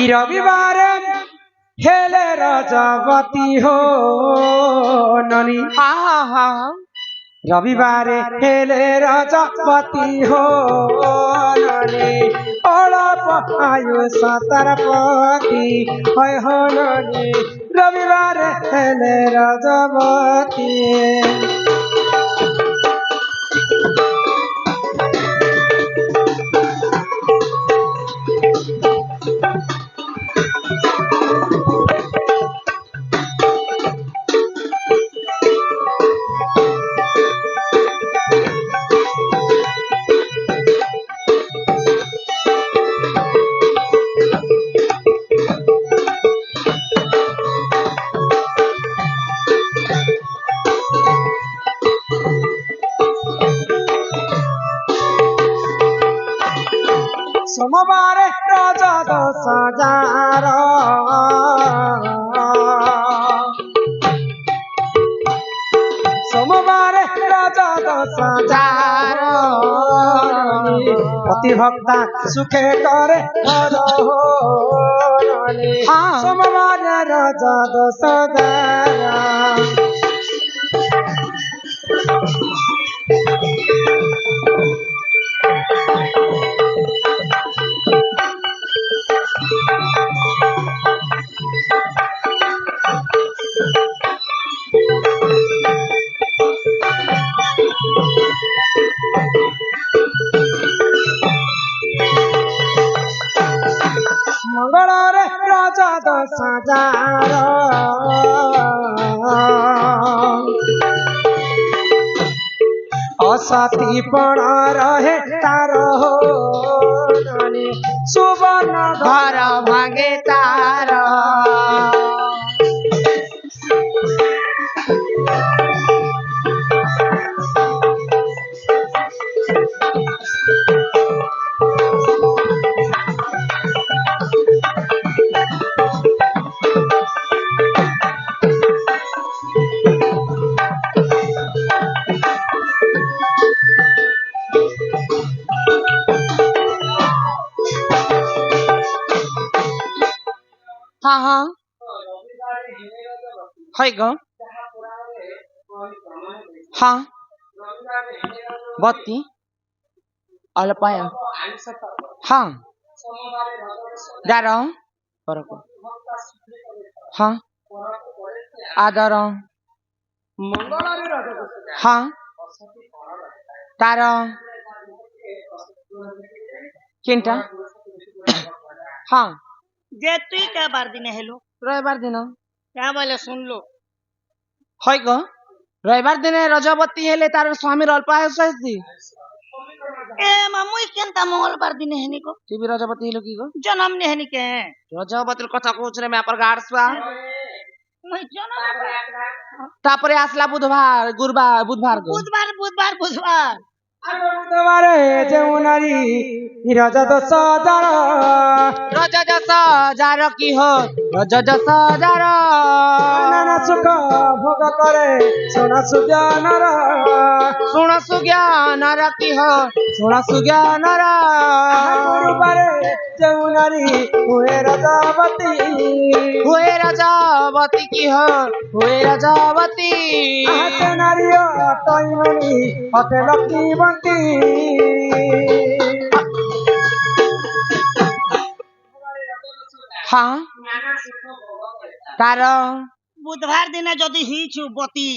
ই রবিবারে হেলে রজবতী হো ননি রবিবারে হেলে রজবতী হো ননি অল্প আয়ুষ তার পতি হয় হননি রবিবারে হেলে রজবতী সোমবারে রজা 10,000 সোমবারে রজা 10,000 প্রতিভক্তা সুখে করে সোমবারে রজা 10,000 মঙ্গলরে রজা 10,000 অসতি পণ রহে তার সুবর্ণ ঘর ভাঙে তার হয় গো বতী অল্পায় দার আদর তার কিনটা যে তুই কাবার দিনে হেলো রবিবার দিন क्या बोले सुन लो হয় গো রবিবার দিনে রজবতী হেলে তার স্বামীর অল্প আয়ুষ হয়েছি ए मामुई केनता मंगलवार दिने हेनी को টিভি রজবতী হলো কি গো जन्म ने हेनी के রজবতীর কথা কହୁছ রে ম্যাপর গাড়ছুয়া मैं जन्म তারপরে আসলা বুধবার গুরুবার বুধবার গো बुधवार बुधवार बुधवार বুধবারে যেউ নারী রজা 10,000 কি হো রজা 10,000 নানা সুখ ভোগ করে সোনা সুজ্ঞানর কি হো সোনা সুজ্ঞানর গুরুবারে যেউ নারী হুয়ে রজবতী কি হো হুয়ে রজবতী হাতে নারী তৈমণি হতে লক্ষ্মীবন্তী তার बुधवार दिने जदि हिछु बती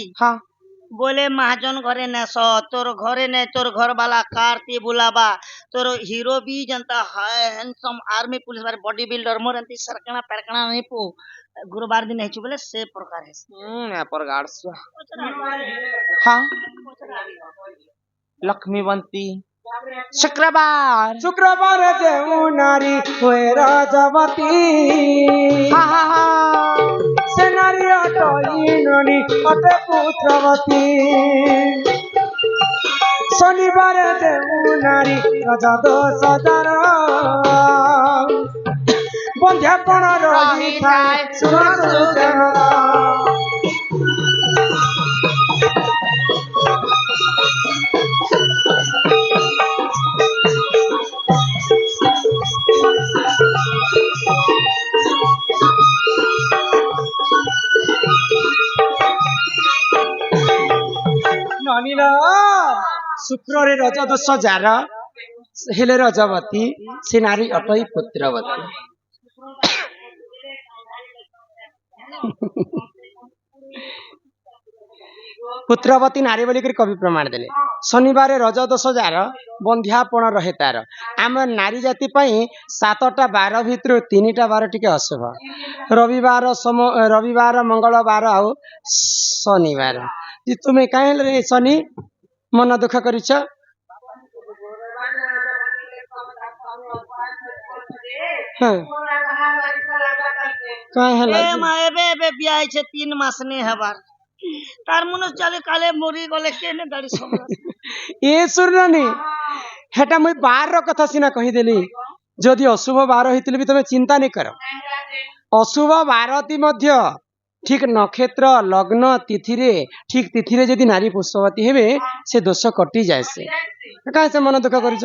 बोले महाजन घरे नेस तोर घरे ने तोर घर वाला कारती बुलाबा तोर हीरो भी जनता हाय हैंडसम आर्मी पुलिस बारे बॉडी बिल्डर मोर अंती सरकना परकना नहीं पो गुरुवार दिन हेछु बोले से प्रकार है या पर गार्ड्स लक्ष्मीवंती शुक्रवार जेऊ नारी हुए रजबती से नारी अटईननी अटे पुत्रवती शनिवार जेऊ नारी रजा 10,000 बंध्यापण रही थाए सुना सुजन ଶୁକ୍ରରେ ରଜ ଦୋଷ ଯାର ହେଲେ ରଜବତୀ ସେ ନାରୀ ଅଟଇ ପୁତ୍ରବତୀ। ପୁତ୍ରବତୀ ନାରୀ ବୋଲିକରି କବି ପ୍ରମାଣ ଦେଲେ। ଶନିବାର ରଜ ଦୋଷ ଯାର ବନ୍ଧ୍ୟାପଣ ରହେ ତାର। ଆମ ନାରୀ ଜାତି ପାଇଁ 7ଟା ବାର ଭିତରୁ 3ଟା ବାର ଟିକେ ଅଶୁଭ। ରବିବାର ମଙ୍ଗଳବାର ଆଉ ଶନିବାର। ତୁମେ କାହିଁ ଶନି ମନ ଦୁଃଖ କରିଛ? ଏବେ ବିয়া ହେଇছে 3 ମାସ ନେ হবার তার মনে চলে কালে মরি গলে কেনে গাড়ি সম্ভাল ଏ ଶୁଣନି ହେଟା ମୁଇଁ ବାର କଥା ସିନା କହିଦେଲି। ଯଦି ଅଶୁଭ ବାର ହେଇଥିଲେ ବି ତମେ ଚିନ୍ତା ନାଇଁ କର। ଅଶୁଭ ବାରତି ମଧ୍ୟ ଠିକ ନକ୍ଷତ୍ର ଲଗ୍ନ ତିଥିରେ ଠିକ ତିଥିରେ ଯଦି ନାରୀ ପୁଷ୍ପବତୀ ହେବେ ସେ ଦୋଷ କଟି ଯାଏ। ସେ କାହିଁ ସେ ମନ ଦୁଃଖ କରିଛ?